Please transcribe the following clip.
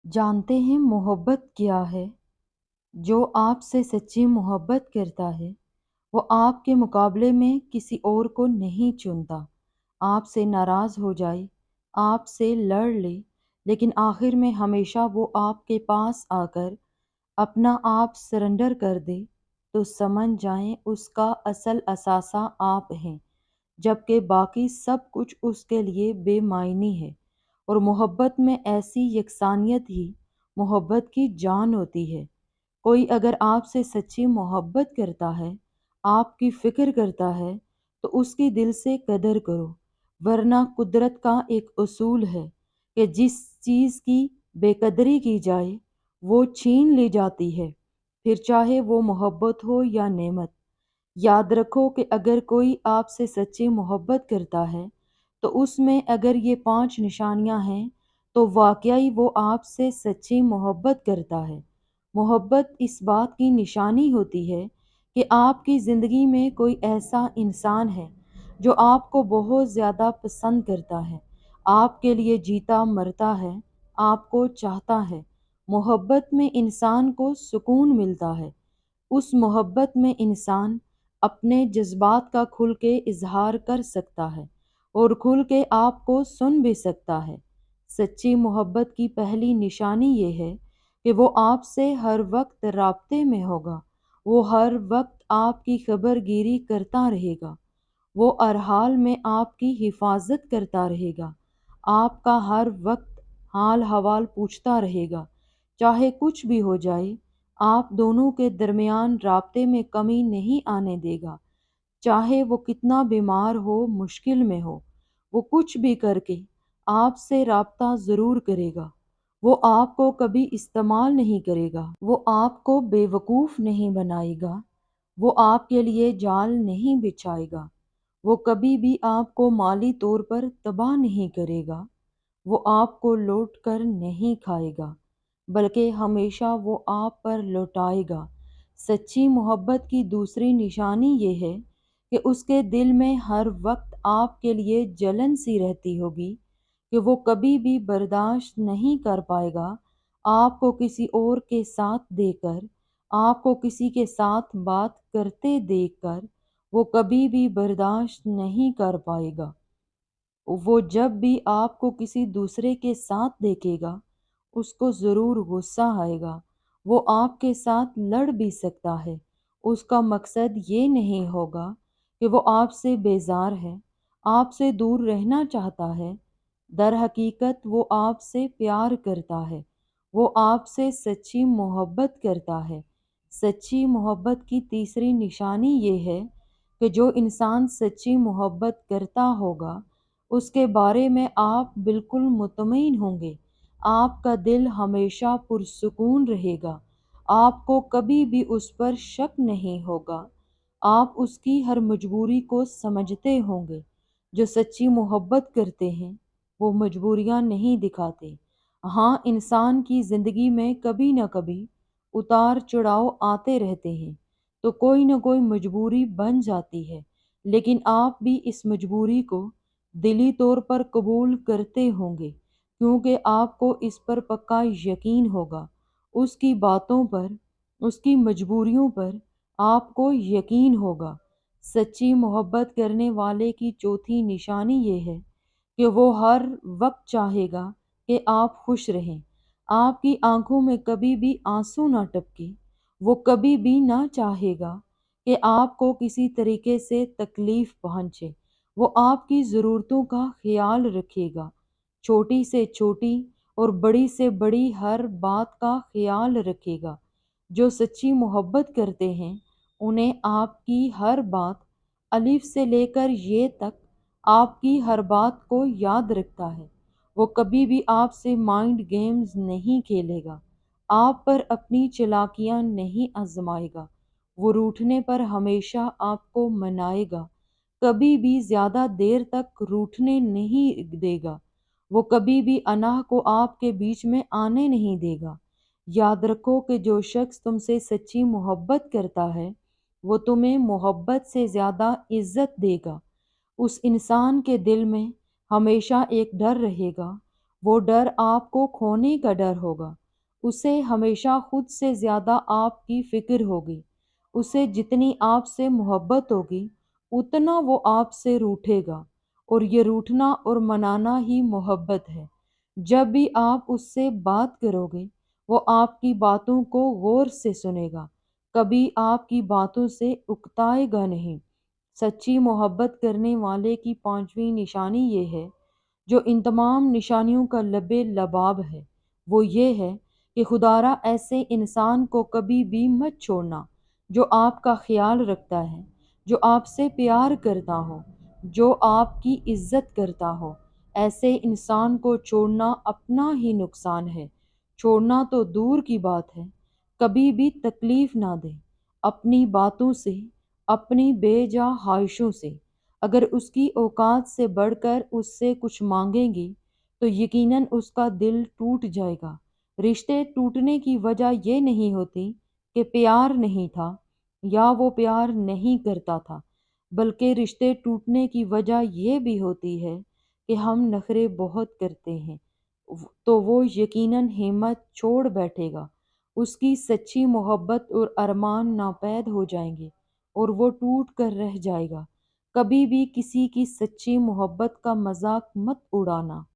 जानते हैं मोहब्बत क्या है? जो आपसे सच्ची मोहब्बत करता है, वो आपके मुकाबले में किसी और को नहीं चुनता। आपसे नाराज़ हो जाए, आपसे लड़ ले, लेकिन आखिर में हमेशा वो आपके पास आकर अपना आप सरेंडर कर दे, तो समझ जाएं उसका असल असासा आप हैं। जबकि बाकी सब कुछ उसके लिए बेमायनी है। और मोहब्बत में ऐसी यकसानियत ही मोहब्बत की जान होती है। कोई अगर आपसे सच्ची मोहब्बत करता है, आपकी फ़िक्र करता है, तो उसकी दिल से कदर करो। वरना कुदरत का एक उसूल है कि जिस चीज़ की बेकदरी की जाए, वो छीन ली जाती है, फिर चाहे वो मोहब्बत हो या नेमत। याद रखो कि अगर कोई आपसे सच्ची मोहब्बत करता है, तो उसमें अगर ये 5 निशानियां हैं, तो वाकई वो आपसे सच्ची मोहब्बत करता है। मोहब्बत इस बात की निशानी होती है कि आपकी ज़िंदगी में कोई ऐसा इंसान है जो आपको बहुत ज़्यादा पसंद करता है, आपके लिए जीता मरता है, आपको चाहता है। मोहब्बत में इंसान को सुकून मिलता है। उस मोहब्बत में इंसान अपने जज्बात का खुल के इजहार कर सकता है और खुल के आपको सुन भी सकता है। सच्ची मोहब्बत की पहली निशानी ये है कि वो आपसे हर वक्त राब्ते में होगा। वो हर वक्त आपकी खबरगिरी करता रहेगा। वो हर हाल में आपकी हिफाजत करता रहेगा। आपका हर वक्त हाल हवाल पूछता रहेगा। चाहे कुछ भी हो जाए, आप दोनों के दरमियान राब्ते में कमी नहीं आने देगा। चाहे वो कितना बीमार हो, मुश्किल में हो, वो कुछ भी करके आपसे राब्ता ज़रूर करेगा। वो आपको कभी इस्तेमाल नहीं करेगा, वो आपको बेवकूफ़ नहीं बनाएगा, वो आपके लिए जाल नहीं बिछाएगा, वो कभी भी आपको माली तौर पर तबाह नहीं करेगा, वो आपको लौट कर नहीं खाएगा, बल्कि हमेशा वो आप पर लौटाएगा। सच्ची मोहब्बत की दूसरी निशानी ये है कि उसके दिल में हर वक्त आपके लिए जलन सी रहती होगी कि वो कभी भी बर्दाश्त नहीं कर पाएगा आपको किसी और के साथ देकर, आपको किसी के साथ बात करते देखकर। वो कभी भी बर्दाश्त नहीं कर पाएगा। वो जब भी आपको किसी दूसरे के साथ देखेगा, उसको ज़रूर गुस्सा आएगा। वो आपके साथ लड़ भी सकता है। उसका मकसद ये नहीं होगा कि वो आपसे बेज़ार है, आपसे दूर रहना चाहता है। दर हकीकत वो आपसे प्यार करता है। वो आपसे सच्ची मोहब्बत करता है। सच्ची मोहब्बत की तीसरी निशानी ये है कि जो इंसान सच्ची मोहब्बत करता होगा, उसके बारे में आप बिल्कुल मुतमईन होंगे। आपका दिल हमेशा पुरसुकून रहेगा। आपको कभी भी उस पर शक नहीं होगा। आप उसकी हर मजबूरी को समझते होंगे। जो सच्ची मोहब्बत करते हैं, वो मजबूरियां नहीं दिखाते। हाँ, इंसान की ज़िंदगी में कभी न कभी उतार चढ़ाव आते रहते हैं, तो कोई न कोई मजबूरी बन जाती है। लेकिन आप भी इस मजबूरी को दिली तौर पर कबूल करते होंगे, क्योंकि आपको इस पर पक्का यकीन होगा। उसकी बातों पर, उसकी मजबूरियों पर आपको यकीन होगा। सच्ची मोहब्बत करने वाले की चौथी निशानी ये है कि वो हर वक्त चाहेगा कि आप खुश रहें। आपकी आंखों में कभी भी आंसू ना टपके। वो कभी भी ना चाहेगा कि आपको किसी तरीके से तकलीफ पहुंचे। वो आपकी ज़रूरतों का ख्याल रखेगा। छोटी से छोटी और बड़ी से बड़ी हर बात का ख्याल रखेगा। जो सच्ची मोहब्बत करते हैं, उन्हें आपकी हर बात, अलिफ से लेकर ये तक, आपकी हर बात को याद रखता है। वो कभी भी आपसे माइंड गेम्स नहीं खेलेगा। आप पर अपनी चालाकियां नहीं आजमाएगा। वो रूठने पर हमेशा आपको मनाएगा। कभी भी ज़्यादा देर तक रूठने नहीं देगा। वो कभी भी अनाह को आपके बीच में आने नहीं देगा। याद रखो कि जो शख्स तुमसे सच्ची मोहब्बत करता है, वो तुम्हें मोहब्बत से ज़्यादा इज्जत देगा। उस इंसान के दिल में हमेशा एक डर रहेगा। وہ ڈر آپ کو کھونے کا ڈر ہوگا۔ اسے ہمیشہ خود سے زیادہ آپ کی فکر ہوگی۔ اسے جتنی آپ سے محبت ہوگی اتنا وہ آپ سے روٹھے گا، اور یہ روٹھنا اور منانا ہی محبت ہے۔ جب بھی آپ اس سے بات کرو گے وہ آپ کی باتوں کو غور سے سنے گا، کبھی آپ کی باتوں سے اکتائے گا نہیں۔ سچی محبت کرنے والے کی پانچویں نشانی یہ ہے، جو ان تمام نشانیوں کا لب لباب ہے، وہ یہ ہے کہ خدارا ایسے انسان کو کبھی بھی مت چھوڑنا جو آپ کا خیال رکھتا ہے، جو آپ سے پیار کرتا ہو، جو آپ کی عزت کرتا ہو۔ ایسے انسان کو چھوڑنا اپنا ہی نقصان ہے۔ چھوڑنا تو دور کی بات ہے، کبھی بھی تکلیف نہ دے اپنی باتوں سے، اپنی بے جا خواہشوں سے۔ اگر اس کی اوقات سے بڑھ کر اس سے کچھ مانگیں گی تو یقیناً اس کا دل ٹوٹ جائے گا۔ رشتے ٹوٹنے کی وجہ یہ نہیں ہوتی کہ پیار نہیں تھا یا وہ پیار نہیں کرتا تھا، بلکہ رشتے ٹوٹنے کی وجہ یہ بھی ہوتی ہے کہ ہم نخرے بہت کرتے ہیں، تو وہ یقیناً ہمت چھوڑ بیٹھے گا، اس کی سچی محبت اور ارمان ناپید ہو جائیں گے اور وہ ٹوٹ کر رہ جائے گا۔ کبھی بھی کسی کی سچی محبت کا مذاق مت اڑانا۔